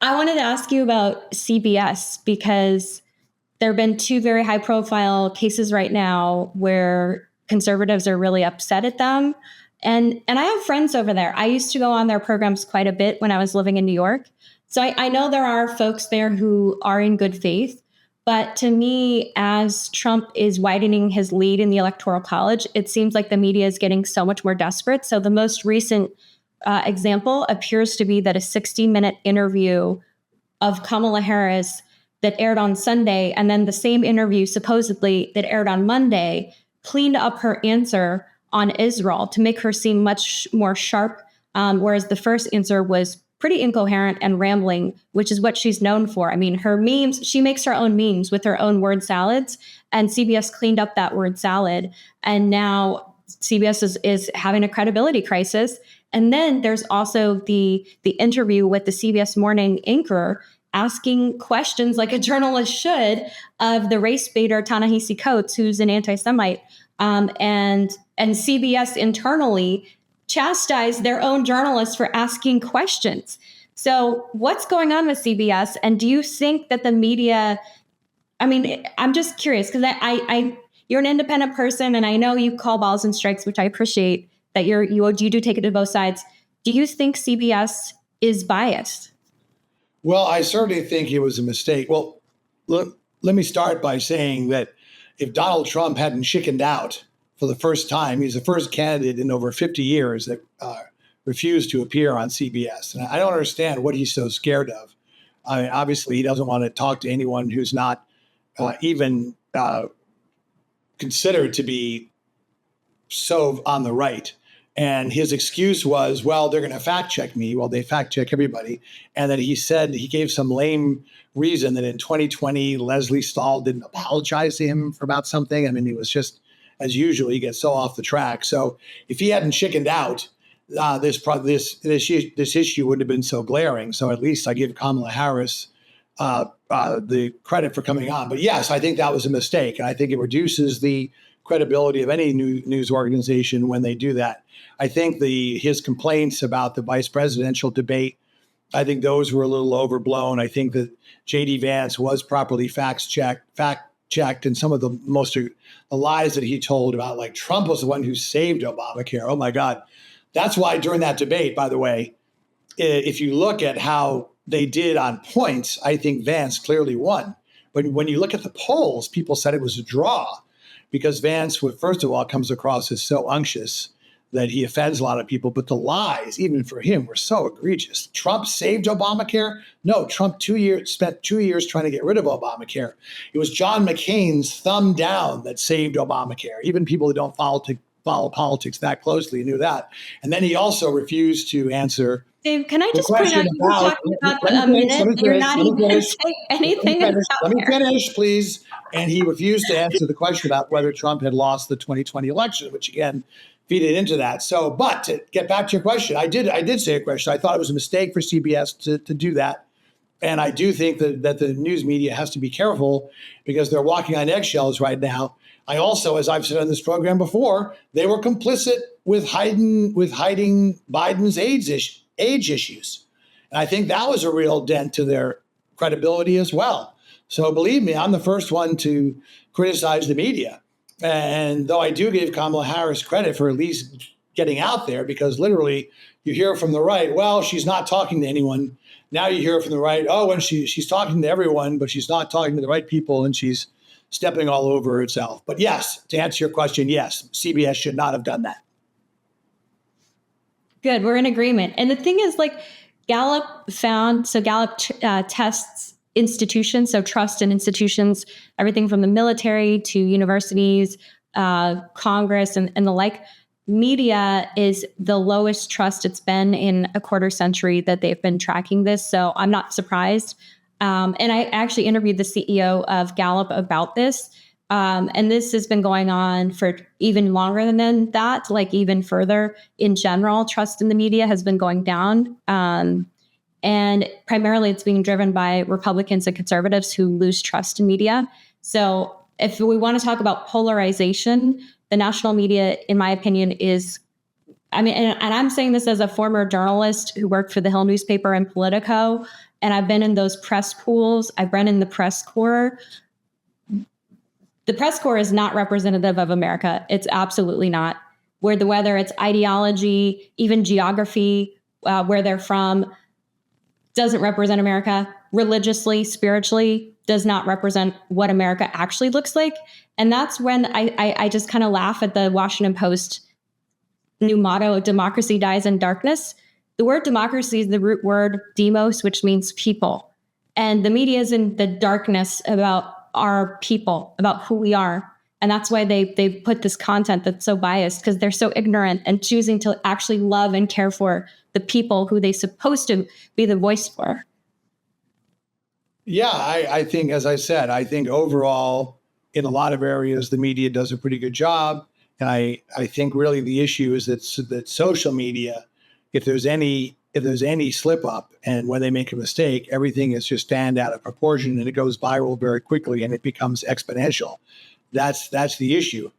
I wanted to ask you about CBS because there have been two very high profile cases right now where conservatives are really upset at them. And I have friends over there. I used to go on their programs quite a bit when I was living in New York. So I know there are folks there who are in good faith. But to me, as Trump is widening his lead in the Electoral College, it seems like the media is getting so much more desperate. So the most recent example appears to be that a 60-minute interview of Kamala Harris that aired on Sunday, and then the same interview supposedly that aired on Monday, cleaned up her answer on Israel to make her seem much more sharp, whereas the first answer was pretty incoherent and rambling, which is what she's known for. I mean, her memes, she makes her own memes with her own word salads, and CBS cleaned up that word salad. And now CBS is having a credibility crisis. And then there's also the interview with the CBS Morning anchor asking questions like a journalist should of the race baiter Ta-Nehisi Coates, who's an anti-Semite, and CBS internally chastised their own journalists for asking questions. So what's going on with CBS? And do you think that the media, I mean, I'm just curious because you're an independent person and I know you call balls and strikes, which I appreciate that you do take it to both sides. Do you think CBS is biased? Well, I certainly think it was a mistake. Well, let me start by saying that if Donald Trump hadn't chickened out for the first time, he's the first candidate in over 50 years that refused to appear on CBS. And I don't understand what he's so scared of. I mean, obviously, he doesn't want to talk to anyone who's not even considered to be so on the right. And his excuse was, well, they're going to fact check me. Well, they fact check everybody. And then he said he gave some lame reason that in 2020, Leslie Stahl didn't apologize to him for about something. I mean, it was just, as usual, he gets so off the track. So if he hadn't chickened out, this issue wouldn't have been so glaring. So at least I give Kamala Harris the credit for coming on. But yes, I think that was a mistake. And I think it reduces the credibility of any news organization when they do that. I think his complaints about the vice presidential debate, I think those were a little overblown. I think that J.D. Vance was properly fact checked, and some of the lies that he told about, like Trump was the one who saved Obamacare. Oh my God. That's why during that debate, by the way, if you look at how they did on points, I think Vance clearly won. But when you look at the polls, people said it was a draw because Vance, first of all, comes across as so unctuous that he offends a lot of people. But the lies, even for him, were so egregious. Trump saved Obamacare? No, Trump spent 2 years trying to get rid of Obamacare. It was John McCain's thumb down that saved Obamacare. Even people who don't follow politics that closely knew that. And then he also refused to answer. Dave, can I just point out you were talking about a minute? You're not even saying anything. Let me finish, please. And he refused to answer the question about whether Trump had lost the 2020 election, which again feeded into that. So, but to get back to your question, I did say a question. I thought it was a mistake for CBS to do that. And I do think that the news media has to be careful because they're walking on eggshells right now. I also, as I've said on this program before, they were complicit with hiding Biden's age issues. And I think that was a real dent to their credibility as well. So believe me, I'm the first one to criticize the media. And though I do give Kamala Harris credit for at least getting out there, because literally you hear from the right, well, she's not talking to anyone. Now you hear from the right, oh, and she's talking to everyone, but she's not talking to the right people, and she's stepping all over herself. But yes, to answer your question, yes, CBS should not have done that. Good, we're in agreement. And the thing is, like, Gallup tests institutions, so trust in institutions, everything from the military to universities, Congress, and the like. Media is the lowest trust it's been in a quarter century that they've been tracking this. So I'm not surprised. And I actually interviewed the CEO of Gallup about this. And this has been going on for even longer than that, like even further. In general, trust in the media has been going down. And primarily it's being driven by Republicans and conservatives who lose trust in media. So if we want to talk about polarization, the national media, in my opinion, is, I mean, and I'm saying this as a former journalist who worked for the Hill newspaper and Politico. and I've been in those press pools. I've been in the press corps. The press corps is not representative of America. It's absolutely not. Whether it's ideology, even geography, where they're from, doesn't represent America. Religiously, spiritually, does not represent what America actually looks like. And that's when I just kind of laugh at the Washington Post new motto, democracy dies in darkness. The word democracy is the root word demos, which means people. And the media is in the darkness about our people, about who we are. And that's why they put this content that's so biased, because they're so ignorant and choosing to actually love and care for the people who they're supposed to be the voice for. Yeah, I think, as I said, I think overall, in a lot of areas, the media does a pretty good job. And I think really the issue is that social media, if there's any slip up and when they make a mistake, everything is just fanned out of proportion and it goes viral very quickly and it becomes exponential. That's the issue.